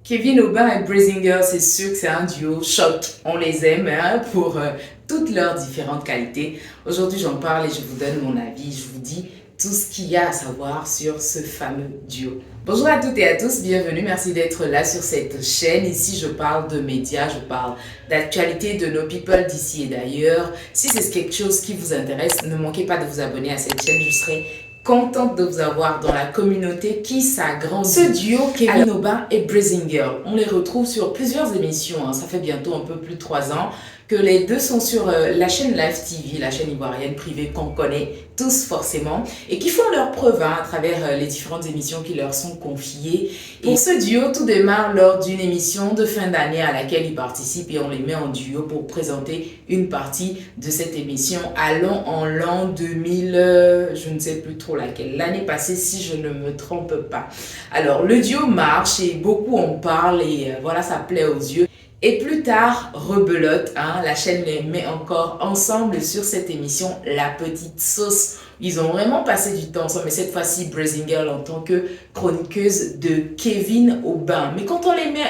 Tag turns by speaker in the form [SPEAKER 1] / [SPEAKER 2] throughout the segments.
[SPEAKER 1] Kevin Aubin et Brazinger, c'est sûr que c'est un duo choc. On les aime pour toutes leurs différentes qualités. Aujourd'hui, j'en parle et je vous donne mon avis. Je vous dis tout ce qu'il y a à savoir sur ce fameux duo. Bonjour à toutes et à tous, bienvenue. Merci d'être là sur cette chaîne. Ici, je parle de médias, je parle d'actualité de nos people d'ici et d'ailleurs. Si c'est quelque chose qui vous intéresse, ne manquez pas de vous abonner à cette chaîne. Je serai contente de vous avoir dans la communauté qui s'agrandit. Ce duo, Kevin Aubin et Brazinger, on les retrouve sur plusieurs émissions. Ça fait bientôt un peu plus de 3 ans que les deux sont sur la chaîne Live TV, la chaîne ivoirienne privée qu'on connaît tous forcément, et qui font leurs preuves à travers les différentes émissions qui leur sont confiées. Pour ce duo, tout démarre lors d'une émission de fin d'année à laquelle ils participent et on les met en duo pour présenter une partie de cette émission. Allons en l'an 2000, je ne sais plus trop laquelle, l'année passée si je ne me trompe pas. Alors le duo marche et beaucoup en parlent et voilà, ça plaît aux yeux. Et plus tard, rebelote, la chaîne les met encore ensemble sur cette émission La Petite Sauce. Ils ont vraiment passé du temps ensemble, mais cette fois-ci, Brazinger en tant que chroniqueuse de Kevin Aubin. Mais quand on les met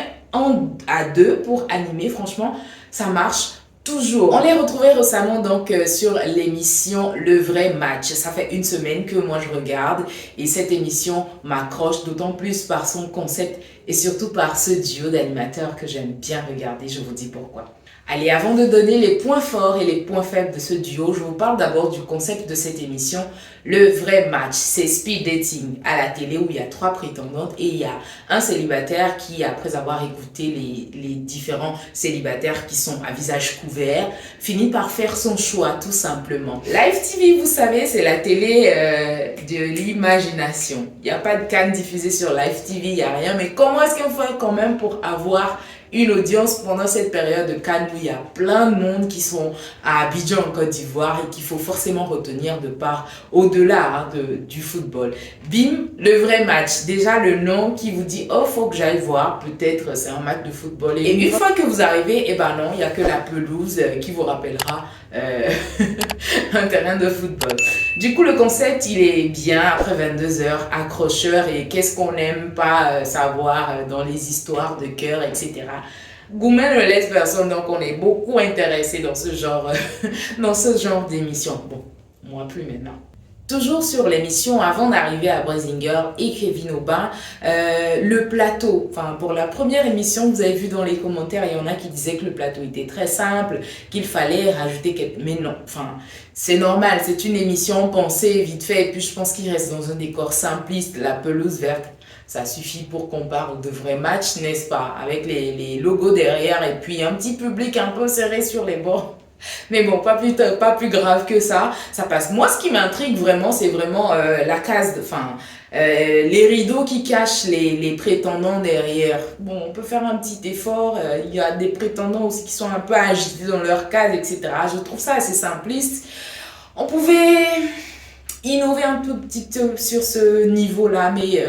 [SPEAKER 1] à deux pour animer, franchement, ça marche toujours. On les retrouvait récemment donc sur l'émission Le Vrai Match. Ça fait une semaine que moi je regarde et cette émission m'accroche d'autant plus par son concept et surtout par ce duo d'animateurs que j'aime bien regarder. Je vous dis pourquoi. Allez, avant de donner les points forts et les points faibles de ce duo, je vous parle d'abord du concept de cette émission, Le Vrai Match. C'est speed dating à la télé où il y a 3 prétendantes et il y a un célibataire qui, après avoir écouté les différents célibataires qui sont à visage couvert, finit par faire son choix tout simplement. Live TV, vous savez, c'est la télé de l'imagination. Il n'y a pas de canne diffusée sur Live TV, il n'y a rien, mais comment est-ce qu'on fait quand même pour avoir une audience pendant cette période de Cannes où il y a plein de monde qui sont à Abidjan en Côte d'Ivoire et qu'il faut forcément retenir de part au-delà du football. Bim, Le Vrai Match. Déjà le nom qui vous dit oh faut que j'aille voir, peut-être c'est un match de football. Et une fois que vous arrivez, non, il n'y a que la pelouse qui vous rappellera un terrain de football. Du coup, le concept, il est bien après 22 heures, accrocheur et qu'est-ce qu'on n'aime pas savoir dans les histoires de cœur, etc. Goumen ne laisse personne, donc on est beaucoup intéressé dans ce genre, dans ce genre d'émission. Bon, moi plus maintenant. Toujours sur l'émission, avant d'arriver à Brazinger et Kevin Aubin, le plateau, pour la première émission, vous avez vu dans les commentaires, il y en a qui disaient que le plateau était très simple, qu'il fallait rajouter quelques... Mais non, c'est normal, c'est une émission pensée vite fait, et puis je pense qu'il reste dans un décor simpliste, la pelouse verte. Ça suffit pour qu'on parle de vrais matchs, n'est-ce pas? Avec les logos derrière et puis un petit public un peu serré sur les bords. Mais bon, pas plus grave que ça, ça passe. Moi, ce qui m'intrigue vraiment, c'est vraiment la case, les rideaux qui cachent les prétendants derrière. Bon, on peut faire un petit effort, il y a des prétendants aussi qui sont un peu agités dans leur case, etc. Je trouve ça assez simpliste. On pouvait innover un peu petit peu sur ce niveau-là, mais...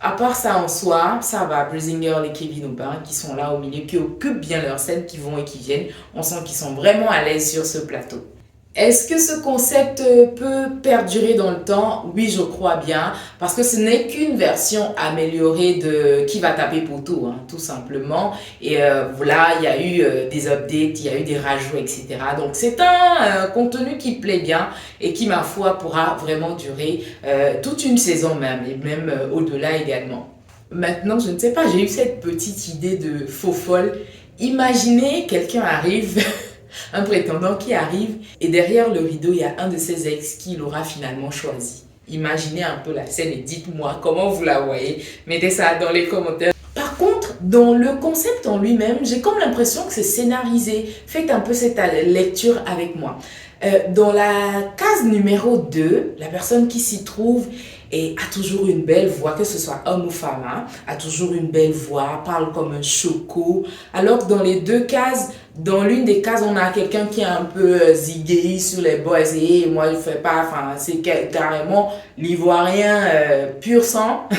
[SPEAKER 1] à part ça en soi, ça va. Brazinger et Kevin Aubin qui sont là au milieu, qui occupent bien leur scène, qui vont et qui viennent. On sent qu'ils sont vraiment à l'aise sur ce plateau. Est-ce que ce concept peut perdurer dans le temps? Oui, je crois bien, parce que ce n'est qu'une version améliorée de Qui va taper poteau, tout simplement. Et voilà, il y a eu des updates, il y a eu des rajouts, etc. Donc c'est un contenu qui plaît bien et qui, ma foi, pourra vraiment durer toute une saison même, et même au-delà également. Maintenant, je ne sais pas, j'ai eu cette petite idée de faux folle. Imaginez, quelqu'un arrive... un prétendant qui arrive et derrière le rideau, il y a un de ses ex qu'il aura finalement choisi. Imaginez un peu la scène et dites-moi comment vous la voyez. Mettez ça dans les commentaires. Par contre, dans le concept en lui-même, j'ai comme l'impression que c'est scénarisé. Faites un peu cette lecture avec moi. Dans la case numéro 2, la personne qui s'y trouve a toujours une belle voix, que ce soit homme ou femme, a toujours une belle voix, parle comme un choco. Alors que dans les deux cases, dans l'une des cases, on a quelqu'un qui est un peu zigué sur les bords et moi je fais pas, c'est carrément l'ivoirien pur sang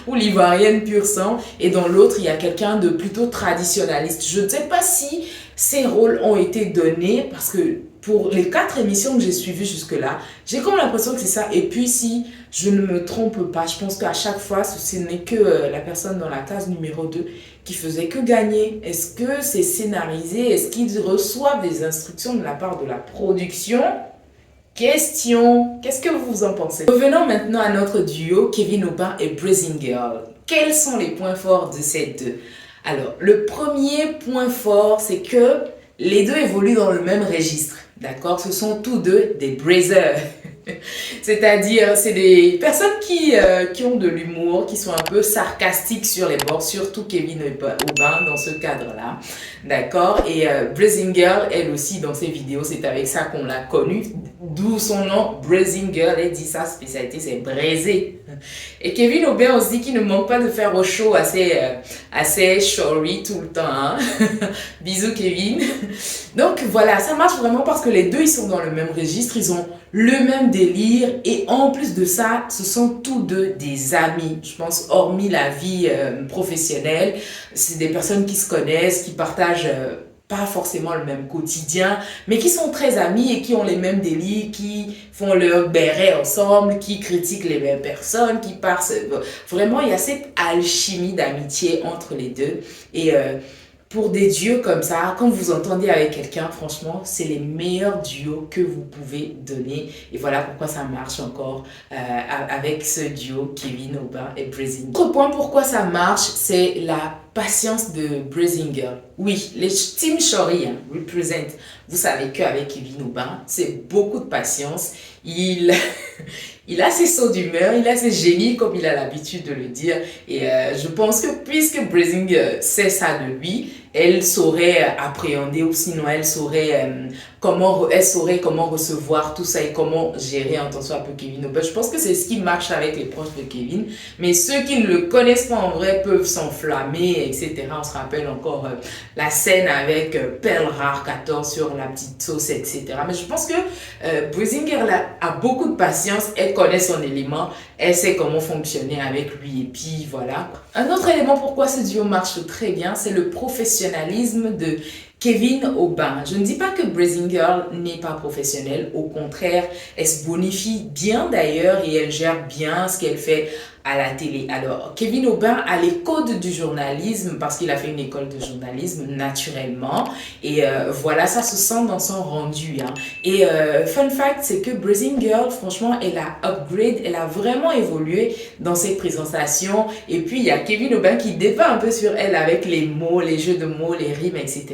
[SPEAKER 1] ou l'ivoirienne pur sang. Et dans l'autre, il y a quelqu'un de plutôt traditionnaliste. Je ne sais pas si ces rôles ont été donnés parce que pour les 4 émissions que j'ai suivies jusque-là, j'ai comme l'impression que c'est ça. Et puis, si je ne me trompe pas, je pense qu'à chaque fois, ce n'est que la personne dans la case numéro 2 qui faisait que gagner. Est-ce que c'est scénarisé? Est-ce qu'ils reçoivent des instructions de la part de la production? Question. Qu'est-ce que vous en pensez? Revenons maintenant à notre duo Kevin Aubin et Blazing Girl. Quels sont les points forts de ces deux? Alors, le premier point fort, c'est que les deux évoluent dans le même registre. D'accord? Ce sont tous deux des brazzers. C'est-à-dire, c'est des personnes qui ont de l'humour, qui sont un peu sarcastiques sur les bords, surtout Kevin Aubin dans ce cadre-là. D'accord? Et Blazing Girl, elle aussi, dans ses vidéos, c'est avec ça qu'on l'a connue. D'où son nom, Blazing Girl. Elle dit sa spécialité, c'est braiser. Et Kevin Aubin aussi, qui ne manque pas de faire au show assez showy tout le temps. Hein? Bisous Kevin. Donc voilà, ça marche vraiment parce que les deux, ils sont dans le même registre, ils ont le même délire et en plus de ça, ce sont tous deux des amis. Je pense, hormis la vie professionnelle, c'est des personnes qui se connaissent, qui partagent pas forcément le même quotidien, mais qui sont très amis et qui ont les mêmes délires, qui font leur béret ensemble, qui critiquent les mêmes personnes, qui passent... Vraiment, il y a cette alchimie d'amitié entre les deux et... pour des duos comme ça, quand vous entendez avec quelqu'un, franchement, c'est les meilleurs duos que vous pouvez donner. Et voilà pourquoi ça marche encore avec ce duo Kevin Aubin et Blazing Girl. Autre point pourquoi ça marche, c'est la patience de Blazing Girl. Oui, les Team Shori represent. Vous savez qu'avec Kevin Aubin, c'est beaucoup de patience. Il a ses sauts d'humeur, il a ses génies comme il a l'habitude de le dire. Et je pense que puisque Blazing sait ça de lui, elle saurait appréhender ou sinon elle saurait comment recevoir tout ça et comment gérer en tant soit un peu Kevin Aubin. Je pense que c'est ce qui marche avec les proches de Kevin. Mais ceux qui ne le connaissent pas en vrai peuvent s'enflammer, etc. On se rappelle encore la scène avec Pearl Rare 14 sur la petite sauce, etc. Mais je pense que Blazing Girl a beaucoup de patience, elle connaît son élément, elle sait comment fonctionner avec lui et puis voilà. Un autre élément pourquoi ce duo marche très bien, c'est le professionnalisme de Kevin Aubin. Je ne dis pas que Blazing Girl n'est pas professionnelle, au contraire, elle se bonifie bien d'ailleurs et elle gère bien ce qu'elle fait à la télé. Alors, Kevin Aubin a les codes du journalisme parce qu'il a fait une école de journalisme naturellement. Et voilà, ça se sent dans son rendu. Hein. Et fun fact, c'est que Blazing Girl, franchement, elle a upgrade, elle a vraiment évolué dans ses présentations. Et puis, il y a Kevin Aubin qui dépeint un peu sur elle avec les mots, les jeux de mots, les rimes, etc.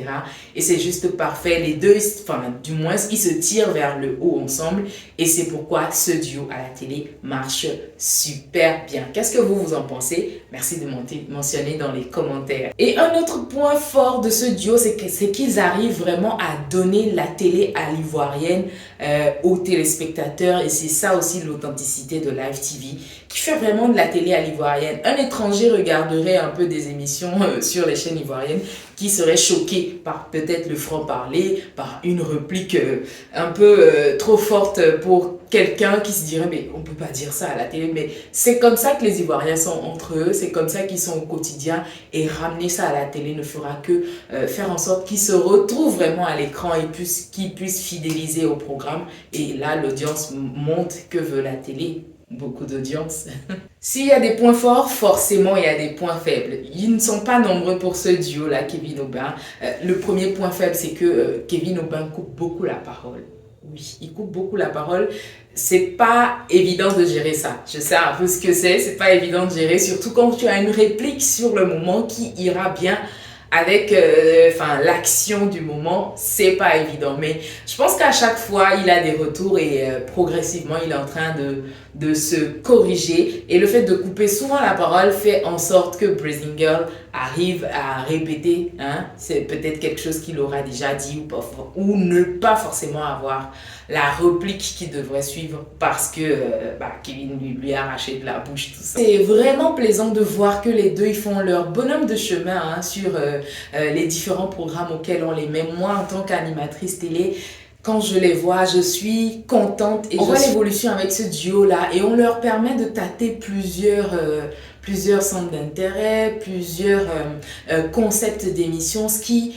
[SPEAKER 1] Et c'est juste parfait. Les deux, enfin, du moins, ils se tirent vers le haut ensemble. Et c'est pourquoi ce duo à la télé marche super bien. Qu'est-ce que vous en pensez? Merci de mentionner dans les commentaires. Et un autre point fort de ce duo, c'est qu'ils arrivent vraiment à donner la télé à l'ivoirienne aux téléspectateurs. Et c'est ça aussi l'authenticité de Live TV, qui fait vraiment de la télé à l'ivoirienne. Un étranger regarderait un peu des émissions sur les chaînes ivoiriennes qui serait choqué par peut-être le franc-parler, par une réplique un peu trop forte pour quelqu'un qui se dirait mais on peut pas dire ça à la télé, mais c'est comme ça que les Ivoiriens sont entre eux, c'est comme ça qu'ils sont au quotidien et ramener ça à la télé ne fera que faire en sorte qu'ils se retrouvent vraiment à l'écran et qu'ils puissent fidéliser au programme et là l'audience monte. Que veut la télé? Beaucoup d'audience. S'il y a des points forts, forcément il y a des points faibles. Ils ne sont pas nombreux pour ce duo-là, Kevin Aubin. Le premier point faible, c'est que Kevin Aubin coupe beaucoup la parole. Oui, il coupe beaucoup la parole. C'est pas évident de gérer ça. Je sais un peu ce que c'est pas évident de gérer, surtout quand tu as une réplique sur le moment qui ira bien avec l'action du moment, c'est pas évident. Mais je pense qu'à chaque fois, il a des retours et progressivement, il est en train de se corriger. Et le fait de couper souvent la parole fait en sorte que Blazing Girl arrive à répéter. Hein, c'est peut-être quelque chose qu'il aura déjà dit ou ne pas forcément avoir la réplique qui devrait suivre parce que Kevin lui a arraché de la bouche tout ça. C'est vraiment plaisant de voir que les deux ils font leur bonhomme de chemin sur les différents programmes auxquels on les met. Moi en tant qu'animatrice télé, quand je les vois, je suis contente et on voit l'évolution avec ce duo là et on leur permet de tâter plusieurs plusieurs centres d'intérêt, plusieurs concepts d'émissions, ce qui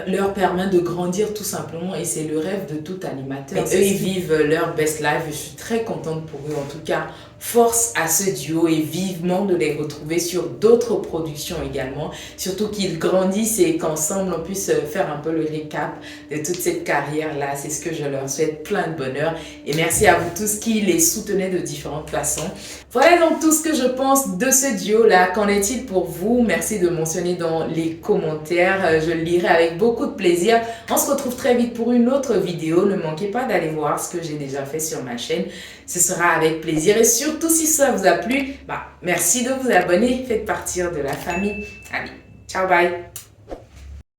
[SPEAKER 1] leur permet de grandir tout simplement, et c'est le rêve de tout animateur. Et eux, ils vivent leur best life. Je suis très contente pour eux. En tout cas, force à ce duo et vivement de les retrouver sur d'autres productions également. Surtout qu'ils grandissent et qu'ensemble on puisse faire un peu le récap de toute cette carrière-là. C'est ce que je leur souhaite, plein de bonheur. Et merci à vous tous qui les soutenez de différentes façons. Voilà donc tout ce que je pense de ce duo-là. Qu'en est-il pour vous? Merci de mentionner dans les commentaires. Je le lirai avec beaucoup de plaisir. On se retrouve très vite pour une autre vidéo. Ne manquez pas d'aller voir ce que j'ai déjà fait sur ma chaîne. Ce sera avec plaisir. Et surtout, si ça vous a plu, merci de vous abonner. Faites partie de la famille. Allez, ciao, bye!